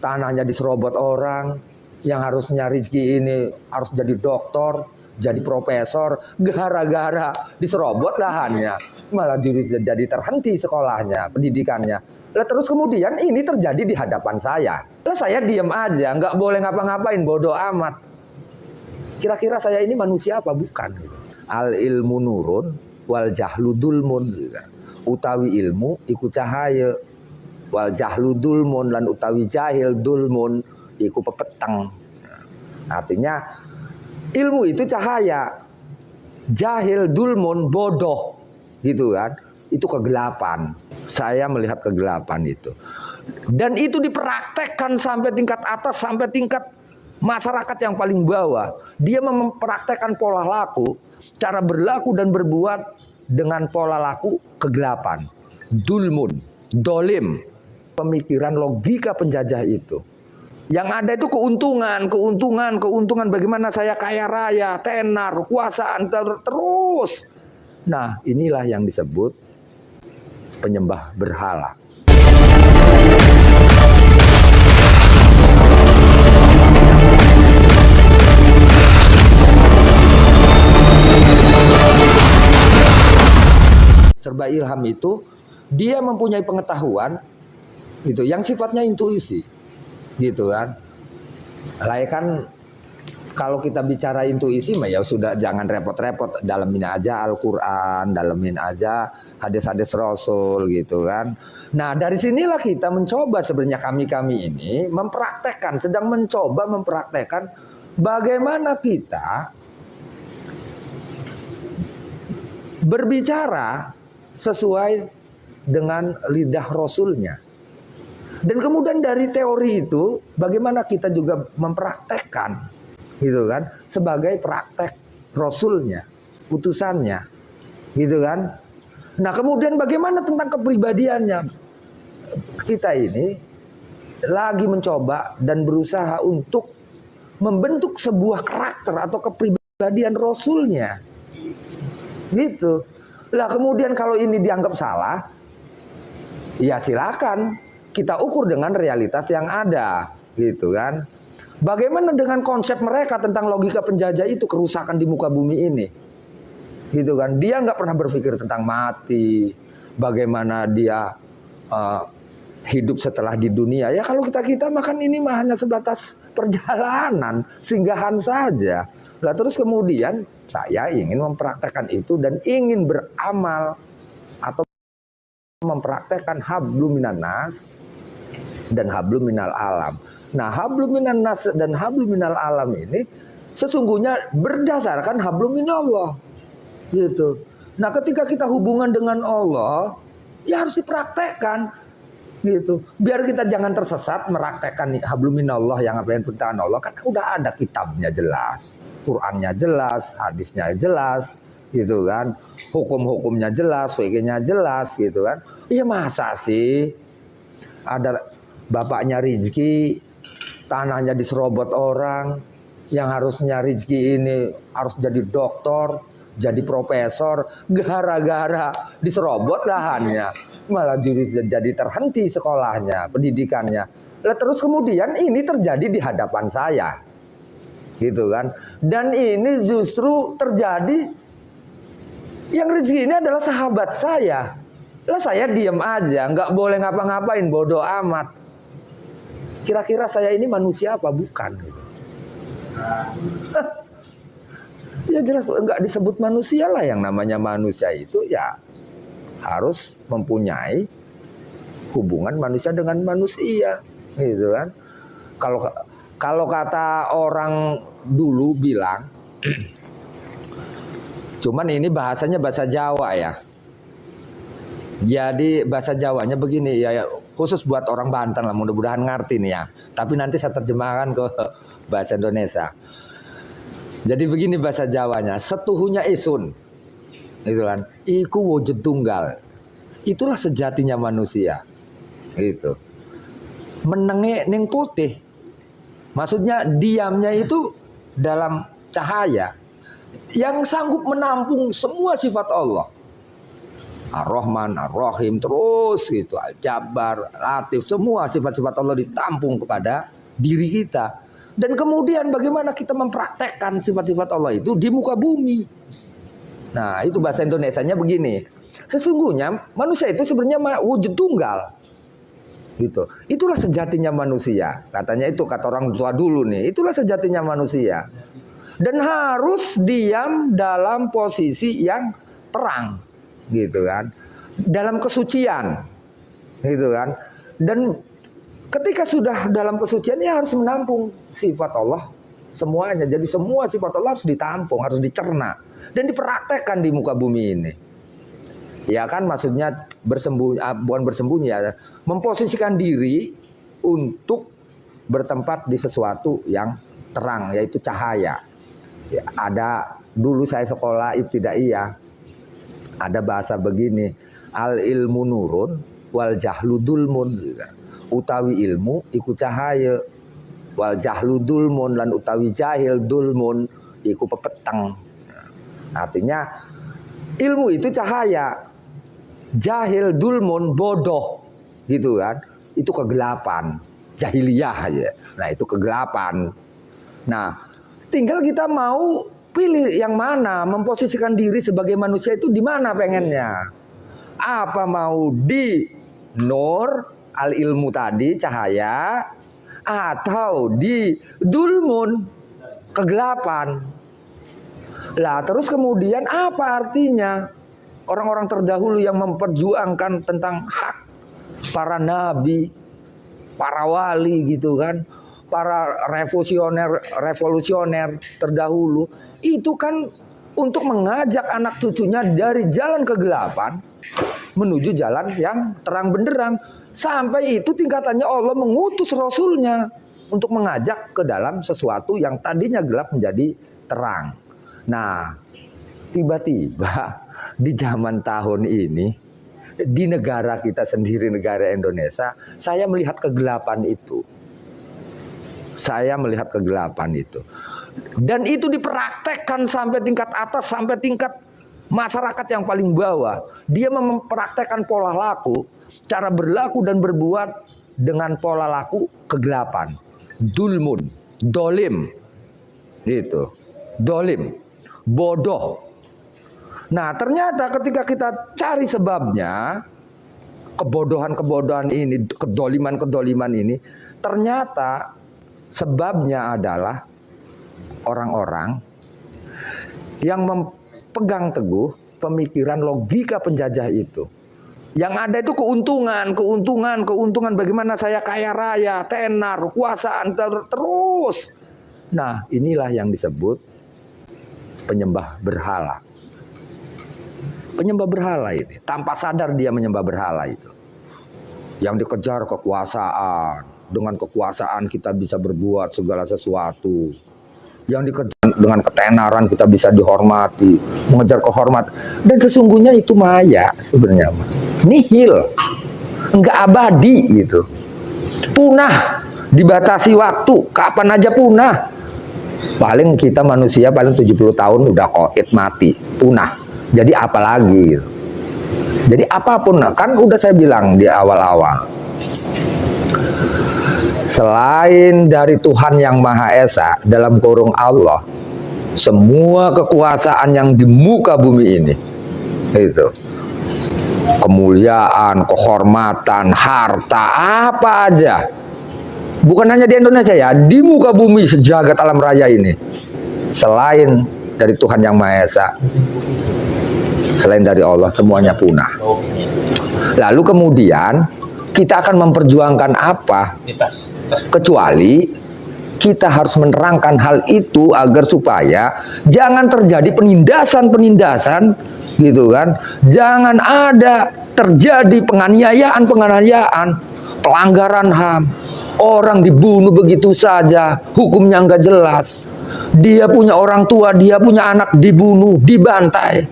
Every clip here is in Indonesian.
tanahnya diserobot orang, yang harusnya rezeki ini harus jadi dokter, jadi profesor, gara-gara diserobot lahannya, malah jadi terhenti sekolahnya, pendidikannya. Lah terus kemudian ini terjadi di hadapan saya. Lah saya diam aja, nggak boleh ngapa-ngapain, bodoh amat. Kira-kira saya ini manusia apa bukan? Al ilmu nurun wal jahlu dulmun. Utawi ilmu iku cahaya, wal jahlu dulmun lan utawi jahil dulmun iku pepeteng. Artinya ilmu itu cahaya, jahil dulmun bodoh, gitu kan? Itu kegelapan. Saya melihat kegelapan itu. Dan itu dipraktekkan sampai tingkat atas, sampai tingkat masyarakat yang paling bawah. Dia mempraktekkan pola laku, cara berlaku dan berbuat dengan pola laku kegelapan. Dulmun, dolim. Pemikiran logika penjajah itu. Yang ada itu keuntungan. Bagaimana saya kaya raya, tenar, kekuasaan terus. Nah, inilah yang disebut penyembah berhala. Serba ilham itu dia mempunyai pengetahuan gitu yang sifatnya intuisi gitu kan. Lah kan kalau kita bicara intuisi mah ya sudah jangan repot-repot, dalamin aja Al-Qur'an, dalamin aja hadis-hadis Rasul gitu kan. Nah, dari sinilah kita mencoba sebenarnya kami ini sedang mencoba mempraktekkan bagaimana kita berbicara sesuai dengan lidah Rasulnya. Dan kemudian dari teori itu bagaimana kita juga mempraktekkan gitu kan sebagai praktek Rasulnya, utusannya gitu kan. Nah kemudian bagaimana tentang kepribadiannya. Kita ini lagi mencoba dan berusaha untuk membentuk sebuah karakter atau kepribadian Rasulnya gitu. Lah kemudian kalau ini dianggap salah, ya silakan kita ukur dengan realitas yang ada, gitu kan. Bagaimana dengan konsep mereka tentang logika penjajah itu, kerusakan di muka bumi ini, gitu kan. Dia nggak pernah berpikir tentang mati, bagaimana dia hidup setelah di dunia. Ya kalau kita makan ini mah hanya sebatas perjalanan, singgahan saja. Nah, terus kemudian saya ingin mempraktekkan itu dan ingin beramal atau mempraktekkan hablum minan nas dan hablum minal alam. Nah, hablum minan nas dan hablum minal alam ini sesungguhnya berdasarkan hablum minallah. Gitu. Nah, ketika kita hubungan dengan Allah, ya harus dipraktekkan. Gitu. Biar kita jangan tersesat meraktekkan hablum minallah yang apa yang perintah Allah, kan udah ada kitabnya jelas. Qurannya jelas, hadisnya jelas, gitu kan. Hukum-hukumnya jelas, fikihnya jelas, gitu kan. Iya masa sih ada bapaknya rezeki, tanahnya diserobot orang, yang harusnya rezeki ini harus jadi dokter, jadi profesor, gara-gara diserobot lahannya, malah jadi terhenti sekolahnya, pendidikannya. Lah terus kemudian ini terjadi di hadapan saya. Gitu kan. Dan ini justru terjadi yang rezeki ini adalah sahabat saya. Lah saya diam aja, nggak boleh ngapa-ngapain, bodoh amat. Kira-kira saya ini manusia apa bukan? Ya jelas nggak disebut manusia lah. Yang namanya manusia itu ya harus mempunyai hubungan manusia dengan manusia, gitu kan. Kalau kata orang dulu bilang, cuman ini bahasanya bahasa Jawa ya. Jadi bahasa Jawanya begini ya, khusus buat orang Banten lah, mudah-mudahan ngerti nih ya. Tapi nanti saya terjemahkan ke bahasa Indonesia. Jadi begini bahasa Jawanya, setuhunya isun, gitu kan. Iku wujud tunggal. Itulah sejatinya manusia, gitu. Menenge ning putih. Maksudnya diamnya itu dalam cahaya yang sanggup menampung semua sifat Allah. Ar-Rahman, Ar-Rahim, terus gitu, Al-Jabbar, Latif, semua sifat-sifat Allah ditampung kepada diri kita. Dan kemudian bagaimana kita mempraktekkan sifat-sifat Allah itu di muka bumi. Nah, itu bahasa Indonesianya begini. Sesungguhnya manusia itu sebenarnya wujud tunggal. Gitu. Itulah sejatinya manusia. Katanya itu kata orang tua dulu nih. Itulah sejatinya manusia. Dan harus diam dalam posisi yang terang, gitu kan, dalam kesucian, gitu kan. Dan ketika sudah dalam kesucian, ya harus menampung sifat Allah semuanya. Jadi semua sifat Allah harus ditampung, harus dicerna dan dipraktekkan di muka bumi ini. Ya kan, maksudnya bersembunyi, bukan bersembunyi ya, memposisikan diri untuk bertempat di sesuatu yang terang, yaitu cahaya. Ya, ada dulu saya sekolah ibtidaiyah, ada bahasa begini, al ilmu nurun wal jahlu dulmun, utawi ilmu iku cahaya, wal jahlu dulmun, lan utawi jahil dulmun iku pepeteng. Artinya ilmu itu cahaya, jahil dulmun bodoh, gitu kan, itu kegelapan, jahiliyah aja. Nah, itu kegelapan. Nah, tinggal kita mau pilih yang mana, memposisikan diri sebagai manusia itu di mana pengennya. Apa mau di nur, al ilmu tadi, cahaya, atau di dulmun, kegelapan. Lah terus kemudian apa artinya orang-orang terdahulu yang memperjuangkan tentang hak, para nabi, para wali gitu kan, para revolusioner terdahulu, itu kan untuk mengajak anak cucunya dari jalan kegelapan menuju jalan yang terang benderang. Sampai itu tingkatannya Allah mengutus Rasulnya untuk mengajak ke dalam sesuatu yang tadinya gelap menjadi terang. Nah, tiba-tiba di zaman tahun ini, di negara kita sendiri, negara Indonesia, saya melihat kegelapan itu. Saya melihat kegelapan itu. Dan itu dipraktekkan sampai tingkat atas, sampai tingkat masyarakat yang paling bawah. Dia mempraktekkan pola laku, cara berlaku dan berbuat dengan pola laku kegelapan. Dulmun, dolim. Gitu. Dolim, bodoh. Nah, ternyata ketika kita cari sebabnya, kebodohan-kebodohan ini, kedoliman-kedoliman ini, ternyata sebabnya adalah orang-orang yang memegang teguh pemikiran logika penjajah itu. Yang ada itu keuntungan, bagaimana saya kaya raya, tenar, kekuasaan terus. Nah, inilah yang disebut penyembah berhala. Penyembah berhala ini, tanpa sadar dia menyembah berhala itu. Yang dikejar kekuasaan. Dengan kekuasaan kita bisa berbuat segala sesuatu. Yang dikejar dengan ketenaran kita bisa dihormati, mengejar kehormatan. Dan sesungguhnya itu maya sebenarnya, nihil, enggak abadi gitu, punah, dibatasi waktu, kapan aja punah. Paling kita manusia paling 70 tahun udah koit mati, punah. Jadi apalagi gitu. Jadi apapun, kan udah saya bilang di awal-awal, selain dari Tuhan yang Maha Esa, dalam kurung Allah, semua kekuasaan yang di muka bumi ini, itu kemuliaan, kehormatan, harta, apa aja, bukan hanya di Indonesia ya, di muka bumi sejagat alam raya ini, selain dari Tuhan yang Maha Esa, selain dari Allah, semuanya punah. Lalu kemudian kita akan memperjuangkan apa? Kecuali kita harus menerangkan hal itu agar supaya jangan terjadi penindasan gitu kan. Jangan ada terjadi penganiayaan, pelanggaran HAM. Orang dibunuh begitu saja, hukumnya nggak jelas. Dia punya orang tua, dia punya anak dibunuh, dibantai.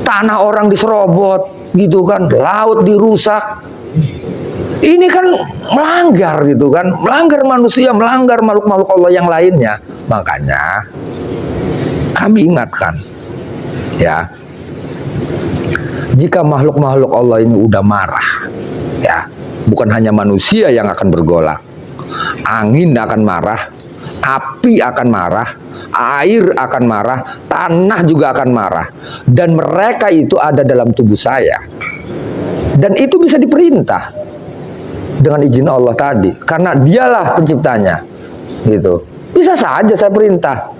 Tanah orang diserobot gitu kan, laut dirusak. Ini kan melanggar gitu kan, melanggar manusia, melanggar makhluk-makhluk Allah yang lainnya. Makanya kami ingatkan ya, Jika makhluk-makhluk Allah ini udah marah, ya, bukan hanya manusia yang akan bergolak. Angin akan marah, api akan marah, air akan marah, tanah juga akan marah. Dan mereka itu ada dalam tubuh saya. Dan itu bisa diperintah dengan izin Allah tadi, karena dialah penciptanya. Gitu. Bisa saja saya perintah.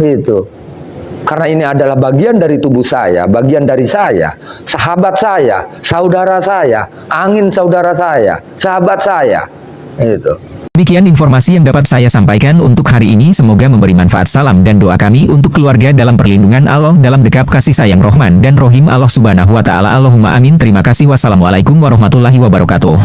Gitu. Karena ini adalah bagian dari tubuh saya, bagian dari saya, sahabat saya, saudara saya, angin saudara saya, sahabat saya. Itu. Demikian informasi yang dapat saya sampaikan untuk hari ini. Semoga memberi manfaat. Salam dan doa kami untuk keluarga dalam perlindungan Allah, dalam dekap kasih sayang Rahman dan Rohim Allah Subhanahu wa Ta'ala. Allahumma amin. Terima kasih. Wassalamualaikum warahmatullahi wabarakatuh.